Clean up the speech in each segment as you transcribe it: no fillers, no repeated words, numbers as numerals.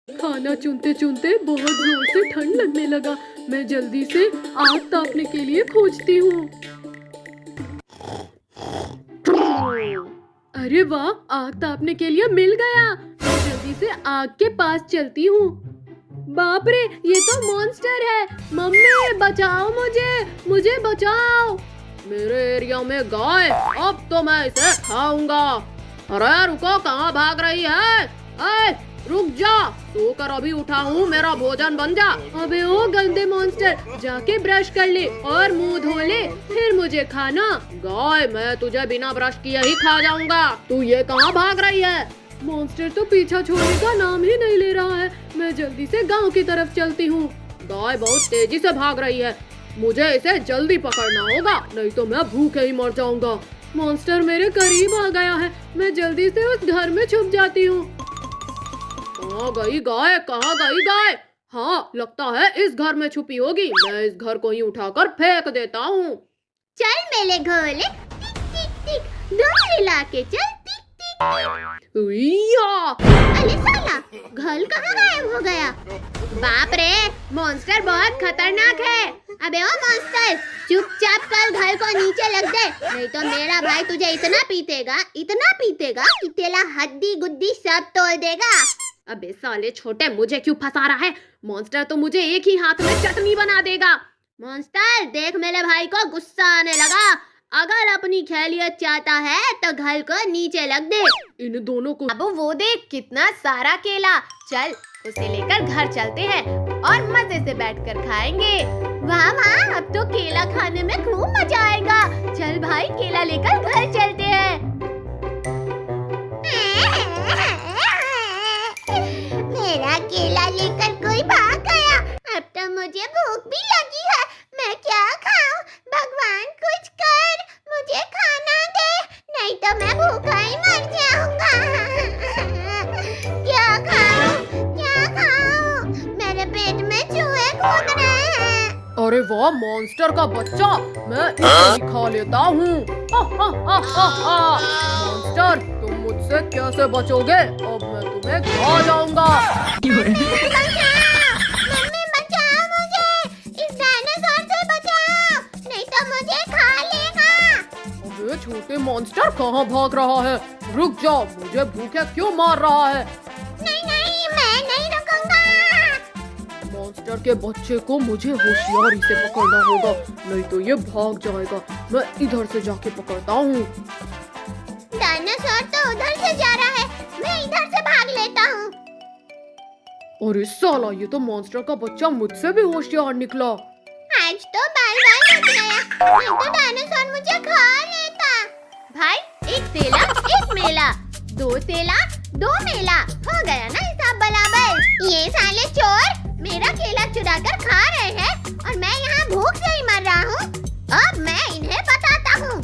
खाना चुनते चुनते बहुत जोर से ठंड लगने लगा। मैं जल्दी से आग तापने के लिए खोजती हूँ। अरे वाह, आग तापने के लिए मिल गया। मैं जल्दी से आग के पास चलती हूँ। बाप रे, ये तो मॉन्स्टर है। मम्मी बचाओ, मुझे बचाओ। मेरे एरिया में गाय, अब तो मैं इसे खाऊंगा। अरे रुको, कहाँ भाग रही है? रुक जा, सोकर अभी उठा हूँ, मेरा भोजन बन जा। अबे ओ गंदे मॉन्स्टर, जाके ब्रश कर ले और मुंह धो ले, फिर मुझे खाना। गाय, मैं तुझे बिना ब्रश किए ही खा जाऊंगा। तू ये कहाँ भाग रही है? मॉन्स्टर तो पीछा छोड़ने का नाम ही नहीं ले रहा है। मैं जल्दी से गांव की तरफ चलती हूँ। गाय बहुत तेजी से भाग रही है, मुझे इसे जल्दी पकड़ना होगा, नहीं तो मैं भूखे ही मर जाऊंगा। मॉन्स्टर मेरे करीब आ गया है। मैं जल्दी से उस घर में छुप जाती हूँ। कहाँ गई गाय? कहाँ गई गाय? हाँ, लगता है इस घर में छुपी होगी। मैं इस घर को ही उठाकर फेंक देता हूँ। चल मेरे घोले, टिक टिक टिक, डोली लाके चल, टिक टिक। उइया! अरे साला, घर कहाँ गायब हो गया? बाप रे, मॉन्स्टर बहुत खतरनाक है। अबे ओ मॉन्स्टर, चुपचाप कल घर को नीचे लग दे, नहीं तो मेरा भाई तुझे इतना पीटेगा कि तेरा हड्डी गुड्डी सब तोड़ देगा। अबे साले छोटे, मुझे क्यों फंसा रहा है? मॉन्स्टर तो मुझे एक ही हाथ में चटनी बना देगा। मॉन्स्टर, देख मेरे भाई को गुस्सा आने लगा। अगर अपनी खैरियत चाहता है तो घर को नीचे लग दे। इन दोनों को अब वो देख कितना सारा केला। चल उसे लेकर घर चलते हैं और मजे से बैठकर खाएंगे। वाह वाह, अब तो केला खाने में खूब मजा आएगा। चल भाई, केला लेकर घर चलते हैं। मेरा केला लेकर कोई भाग गया। अब तो मुझे भूख भी लगी है। मैं क्या खाऊं? भगवान कुछ कर, मुझे खाना दे, नहीं तो मैं भूखा ही मर जाऊंगा। क्या खाऊं? मेरे पेट में चूहे कूद रहे हैं। अरे वाह, मॉन्स्टर का बच्चा, मैं इसे ही खा लेता हूँ। मॉन्स्टर, तुम मुझसे कैसे बचोगे? अब मैं तुम्हें खा जाऊंगा। मम्मी बचाओ मुझे, इस डायनासोर से बचाओ, नहीं तो मुझे खा लेगा। अबे छोटे मॉन्स्टर, कहाँ भाग रहा है? रुक जाओ, मुझे भूखे क्यों मार रहा है? नहीं, मैं नहीं रुकूंगा। मॉन्स्टर के बच्चे को मुझे होशियारी से पकड़ना होगा, नहीं तो ये भाग जाएगा। मैं इधर से जाके पकड़ता हूँ। डायनासोर तो उधर से जा रहा है, मैं इधर से भाग लेता हूँ। अरे साला, ये तो मॉन्स्टर का बच्चा मुझसे भी होशियार निकला। आज तो बाल बच गया, नहीं तो डायनासोर मुझे खा लेता। भाई, एक तेला एक मेला, दो तेला दो मेला, हो गया ना हिसाब बराबर। ये साले चोर मेरा केला चुरा कर खा रहे हैं और मैं यहाँ भूख से ही मर रहा हूँ। अब मैं इन्हें बताता हूँ।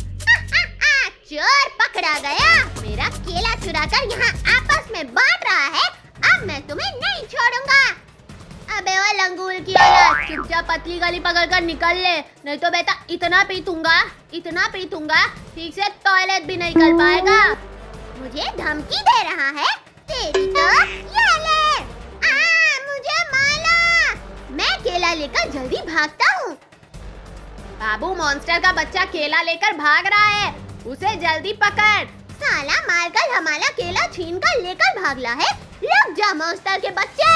चोर पकड़ा गया, मेरा केला चुरा कर यहाँ आपस में बांट रहा है। अब मैं तुम्हें नहीं छोड़ूंगा। अबे ओ लंगूर की औलाद, चुपचाप पतली गली पकड़कर निकल ले, नहीं तो बेटा इतना पीटूंगा, ठीक से टॉयलेट भी नहीं कर पाएगा। मुझे धमकी दे रहा है? तेरी तो ये ले। मुझे मारा। मैं केला लेकर जल्दी भागता हूँ। बाबू, मॉन्स्टर का बच्चा केला लेकर भाग रहा है, उसे जल्दी पकड़। साला मारकर हमारा केला छीन कर लेकर भागला है। रुक जा मॉन्स्टर के बच्चे,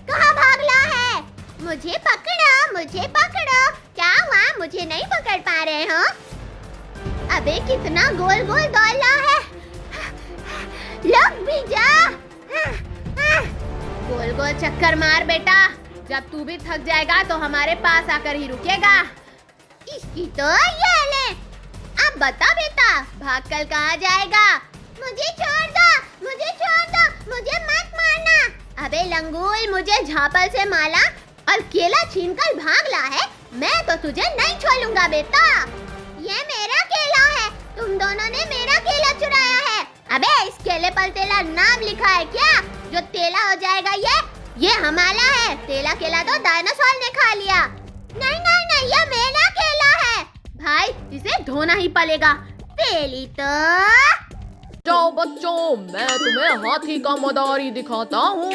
कहाँ भागला है? मुझे पकड़ो। क्या हुआ, मुझे नहीं पकड़ पा रहे हो? अबे कितना गोल गोल दौड़ रहा है। लग भी जा। गोल गोल चक्कर मार बेटा, जब तू भी थक जाएगा तो हमारे पास आकर ही रुकेगा। इसकी तो ये ले। अब बता बेटा, भागकर कहाँ जाएगा? मुझे छोड़ दो, मुझे मत मारना। अबे लंगूल, मुझे झापल से मारा और केला छीनकर भागला है। मैं तो तुझे नहीं छोड़ूंगा बेटा। ये मेरा केला है, तुम दोनों ने मेरा केला चुराया है। अबे इस केले पर तेरा नाम लिखा है क्या? जो तेला हो जाएगा ये हमारा है। तेला केला तो डायनासोर ने खा लिया। नहीं, ये मेरा केला है। भाई, इसे धोना ही पड़ेगा। तेली तो जाओ बच्चों, मैं तुम्हें हाथी का मदारी दिखाता हूँ।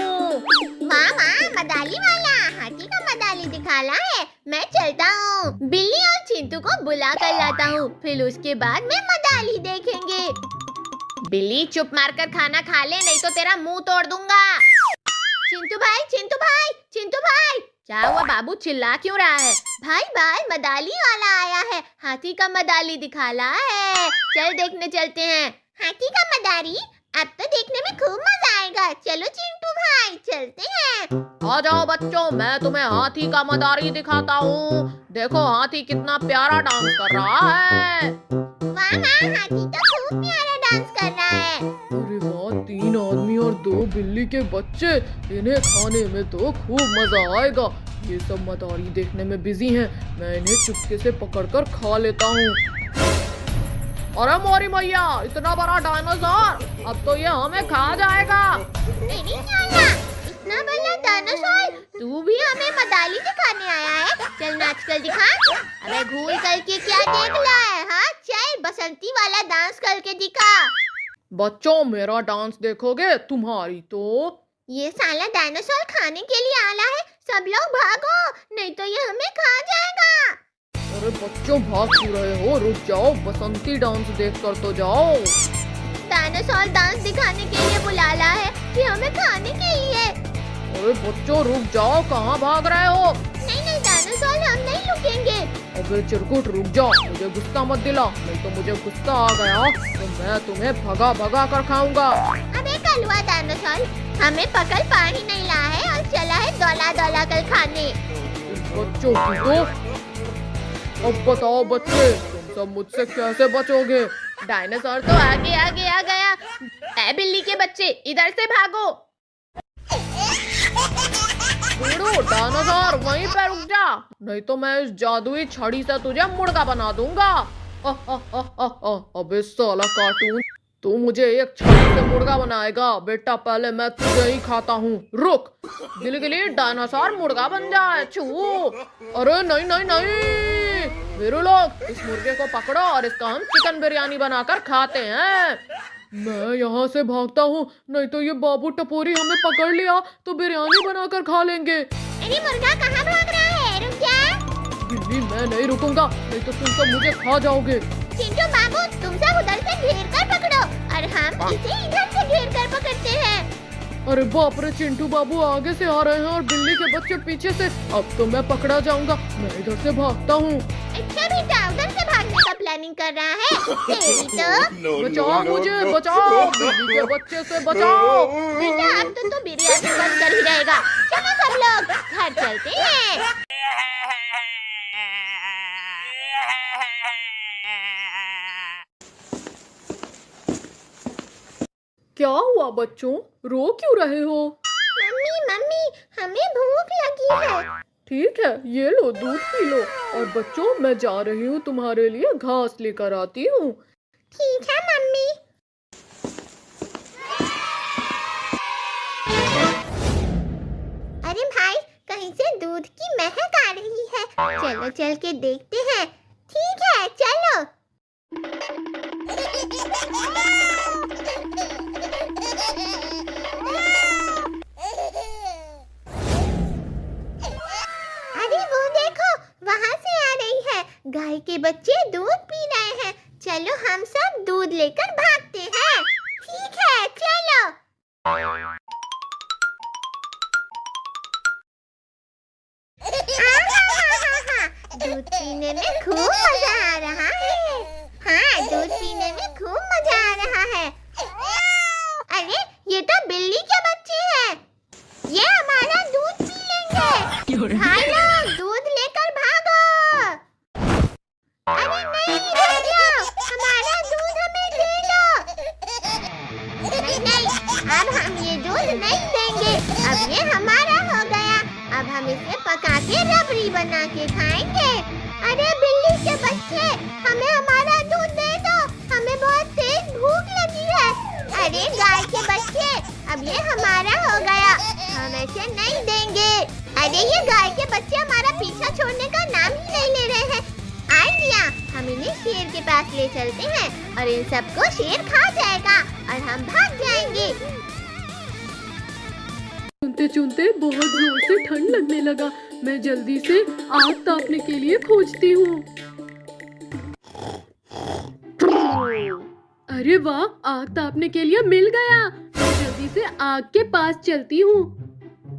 वाह वाह, मदाली वाला हाथी का मदाली दिखाना है। मैं चलता हूँ, बिल्ली और चिंटू को बुला कर लाता हूँ, फिर उसके बाद में मदाली देखेंगे। बिल्ली चुप मारकर खाना खा ले, नहीं तो तेरा मुंह तोड़ दूंगा। चिंटू भाई, चिंटू भाई, चिंटू भाई। क्या हुआ बाबू, चिल्ला क्यों रहा है? भाई भाई, मदाली वाला आया है, हाथी का मदाली दिखाना है। चल देखने चलते हैं। हाथी का मदारी? अब तो देखने में खूब मजा आएगा। चलो चिंटू भाई, चलते हैं। आ जाओ बच्चों, मैं तुम्हें हाथी का मदारी दिखाता हूँ। देखो हाथी कितना प्यारा डांस कर रहा है। वाह वाह, हाथी तो खूब प्यारा डांस कर रहा है। अरे वाह, 3 आदमी और 2 बिल्ली के बच्चे, इन्हें खाने में तो खूब मजा आएगा। ये सब मदारी देखने में बिजी हैं, मैं इन्हें चुपके से पकड़कर खा लेता हूँ। अरे मोरी मैया, इतना बड़ा डायनासोर, अब तो ये हमें खा जाएगा। मेरी नाना, इतना बड़ा डायनासोर, तू भी हमें मदाली दिखाने आया है? चल नाच कर दिखा। अबे घूर करके क्या देख रहा है? हाँ चल, बसंती वाला डांस करके दिखा। बच्चों मेरा डांस देखोगे? तुम्हारी तो ये साला डायनासोर खाने के लिए आला है, सब लोग भागो, नहीं तो ये हमें खा जाएगा। अरे बच्चों भाग क्यों रहे हो? रुक जाओ, बसंती डांस देख कर तो जाओ। डायनासोर डांस दिखाने के लिए बुलाला है कि हमें खाने के लिए। अरे बच्चों रुक जाओ, कहाँ भाग रहे हो? नहीं नहीं डायनासोर, हम नहीं रुकेंगे। अबे चिरकुट रुक जाओ, मुझे गुस्सा मत दिला, नहीं तो मुझे गुस्सा आ गया तो मैं तुम्हें भगा भगा कर खाऊंगा। अबे कलवा डायनासोर, हमें पकड़ पा ही नहीं रहा है और चला है दौला दौला कर खाने। बच्चों तो अब बताओ बच्चे, तुम सब मुझसे कैसे बचोगे? डायनासोर तो आगे आगे आ गया। ऐ बिल्ली के बच्चे, इधर से भागो। डायनासोर वहीं पे रुक जा, नहीं तो मैं इस जादुई छड़ी से तुझे मुर्गा बना दूंगा। अबे साला कार्टून, तू मुझे एक छड़ी से मुर्गा बनाएगा? बेटा पहले मैं तुझे ही खाता हूँ। रुक, गिली डायनासोर मुर्गा बन जाए। छू। अरे नहीं नहीं नहीं, मेरे लोग इस मुर्गे को पकड़ो और इसका हम चिकन बिरयानी बनाकर खाते हैं। मैं यहाँ से भागता हूँ, नहीं तो ये बाबू टपोरी हमें पकड़ लिया तो बिरयानी बनाकर खा लेंगे। अरे मुर्गा कहाँ भाग रहा है? रुक जा। बिल्ली मैं नहीं रुकूंगा, नहीं तो तुम सब मुझे खा जाओगे। चिंटू बाबू, तुम सब उधर से घेर कर पकड़ो और हम इसे इधर से घेर कर पकड़ते हैं। अरे बाप रे, चिंटू बाबू आगे से आ रहे हैं और बिल्ली के बच्चे पीछे से। अब तो मैं पकड़ा जाऊंगा, मैं इधर से भागता हूँ। अच्छा बेटा, उधर से भागने का प्लानिंग कर रहा है? तेरी तो बचाओ मुझे, बचाओ, बिल्ली के बच्चे से बचाओ। बेटा अब तो बिरयानी बनकर ही रहेगा। चलो सब लोग घर चलते हैं। क्या हुआ बच्चों, रो क्यों रहे हो? मम्मी मम्मी, हमें भूख लगी है। ठीक है, ये लो दूध पी लो। और बच्चों मैं जा रही हूँ, तुम्हारे लिए घास लेकर आती हूँ। ठीक है मम्मी। अरे भाई, कहीं से दूध की महक आ रही है, चलो चल के देखते हैं। ठीक है चलो। अरे वो देखो, वहाँ से आ रही है। गाय के बच्चे दूध पी रहे हैं। चलो हम सब दूध लेकर भागते हैं। ठीक है चलो। दूध पीने में खूब मजा आ रहा है। हाँ, दूध पीने में खूब मजा आ रहा है। अरे ये तो बिल्ली के बच्चे हैं, ये हमारा दूध पी लेंगे। भाई लोग दूध लेकर भागो। अरे नहीं, रुक जाओ, हमारा दूध हमें दे दो। नहीं नहीं, अब हम ये दूध नहीं देंगे, अब ये हमारा हो गया। अब हम इसे पका के रबड़ी बना के खाएंगे। अरे बिल्ली के बच्चे, हमें हमारा दूध दे दो, हमें बहुत तेज भूख लगी है। अरे गाय के बच्चे, अब ये हमारा हो गया, हम ऐसे नहीं देंगे। अरे ये गाय के बच्चे हमारा पीछा छोड़ने का नाम ही नहीं ले रहे हैं। आइडिया, हम इन्हें शेर के पास ले चलते हैं और इन सबको शेर खा जाएगा। और हम भाग जाएंगे। चुनते चुनते बहुत जोर से ठंड लगने लगा। मैं जल्दी से आग तापने के लिए खोजती हूँ। अरे वाह, आग तापने के लिए मिल गया। मैं जल्दी से आग के पास चलती हूँ।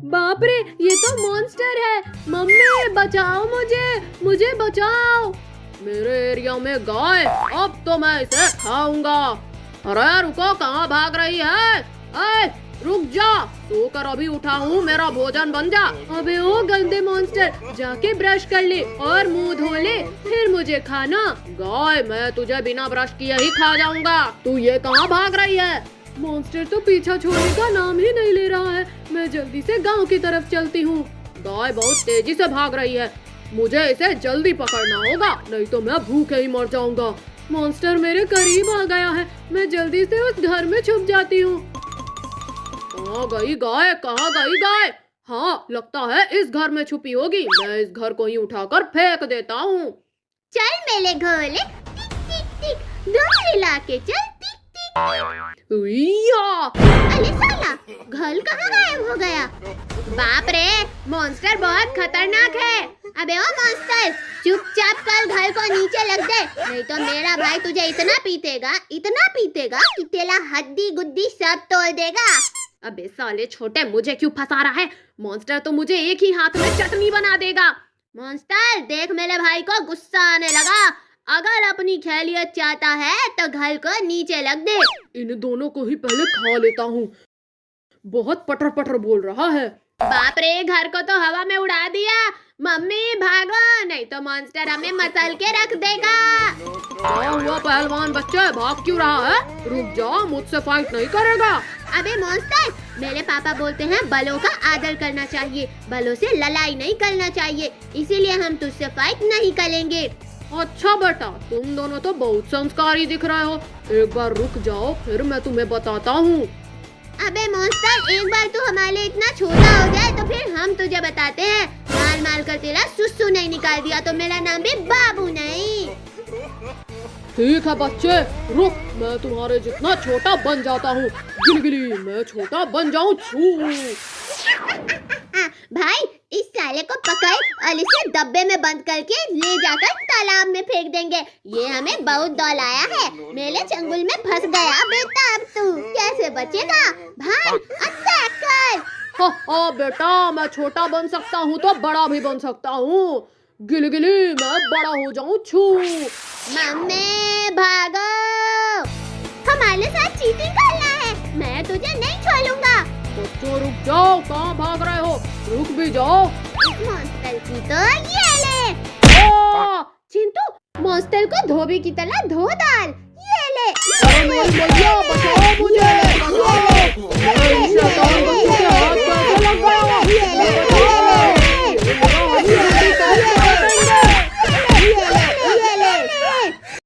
बाप रे, ये तो मॉन्स्टर है। मम्मी बचाओ मुझे बचाओ। मेरे एरिया में गाय, अब तो मैं इसे खाऊंगा। अरे रुको, कहाँ भाग रही है? रुक जा, सोकर अभी उठा हूँ, मेरा भोजन बन जा। अबे ओ गंदे मॉन्स्टर, जाके ब्रश कर ले और मुंह धो ले, फिर मुझे खाना। गाय, मैं तुझे बिना ब्रश किए ही खा जाऊंगा। तू ये कहाँ भाग रही है? मॉन्स्टर तो पीछा छोड़ने का नाम ही नहीं ले रहा है। मैं जल्दी से गांव की तरफ चलती हूँ। गाय बहुत तेजी से भाग रही है, मुझे इसे जल्दी पकड़ना होगा, नहीं तो मैं भूखे ही मर जाऊंगा। मॉन्स्टर मेरे करीब आ गया है। मैं जल्दी से उस घर में छुप जाती हूँ। कहाँ गई गाय? कहाँ गई गाय? हाँ, लगता है इस घर में छुपी होगी। मैं इस घर को ही उठाकर फेंक देता हूँ। चल मेरे घोले, टिक टिक टिक, दौड़ हिला के चल, टिक टिक। उइया! अरे साला, घर कहाँ गायब हो गया? बाप रे, मॉन्स्टर बहुत खतरनाक है। अबे ओ मॉन्स्टर, चुपचाप कल घर को नीचे लग दे, नहीं तो मेरा भाई तुझे इतना पीटेगा कि तेरा हड्डी गुड्डी सब तोड़ देगा। अबे साले छोटे, मुझे क्यों फंसा रहा है? मॉन्स्टर तो मुझे एक ही हाथ में चटनी बना देगा। मॉन्स्टर, देख मेरे भाई को गुस्सा आने लगा। अगर अपनी खैरियत चाहता है तो घर को नीचे लग दे। इन दोनों को ही पहले खा लेता हूँ। बहुत पटर पटर बोल रहा है। बाप रे, घर को तो हवा में उड़ा दिया। मम्मी भागो, नहीं तो मॉन्स्टर हमें मसल के रख देगा। क्या हुआ पहलवान बच्चे, भाग क्यों रहा है? रुक जा, मुझसे फाइट नहीं करेगा। अबे मॉन्स्टर, मेरे पापा बोलते हैं बलों का आदर करना चाहिए, बलों से लड़ाई नहीं करना चाहिए, इसीलिए हम तुझसे फाइट नहीं करेंगे। अच्छा बेटा, तुम दोनों तो बहुत संस्कारी दिख रहे हो। एक बार रुक जाओ, फिर मैं तुम्हें बताता हूँ। अबे मॉन्स्टर, एक बार तू हमारे लिए इतना छोटा हो जाए तो फिर हम तुझे बताते हैं। मार मार कर तेरा सुसु नहीं निकाल दिया तो मेरा नाम भी बाबू नहीं। ठीक है बच्चे, रुक, मैं तुम्हारे जितना छोटा बन जाता हूँ। गिलगिली, मैं छोटा बन जाऊँ। भाई, इस साले को पकड़ और इसे डब्बे में बंद करके ले जाकर तालाब में फेंक देंगे। ये हमें बहुत दौलाया है, मेरे चंगुल में फंस गया बेटा। अब तू कैसे बचेगा? भाई, अटैक कर। हाँ बेटा, मैं छोटा बन सकता हूँ तो बड़ा भी बन सकता हूँ। गिलगिली, मैं बड़ा हो जाऊँ। छू। मम्मी भागो, हमारे साथ चीटिंग करना है, मैं तुझे नहीं छोड़ूंगा। बच्चों रुक जाओ, कहाँ भाग रहे हो? रुक भी जाओ। इस मॉन्स्टर की तो ये ले। आ! चिंटू, मॉन्स्टर को धोबी की तरह धो डाल। ये ले। अरे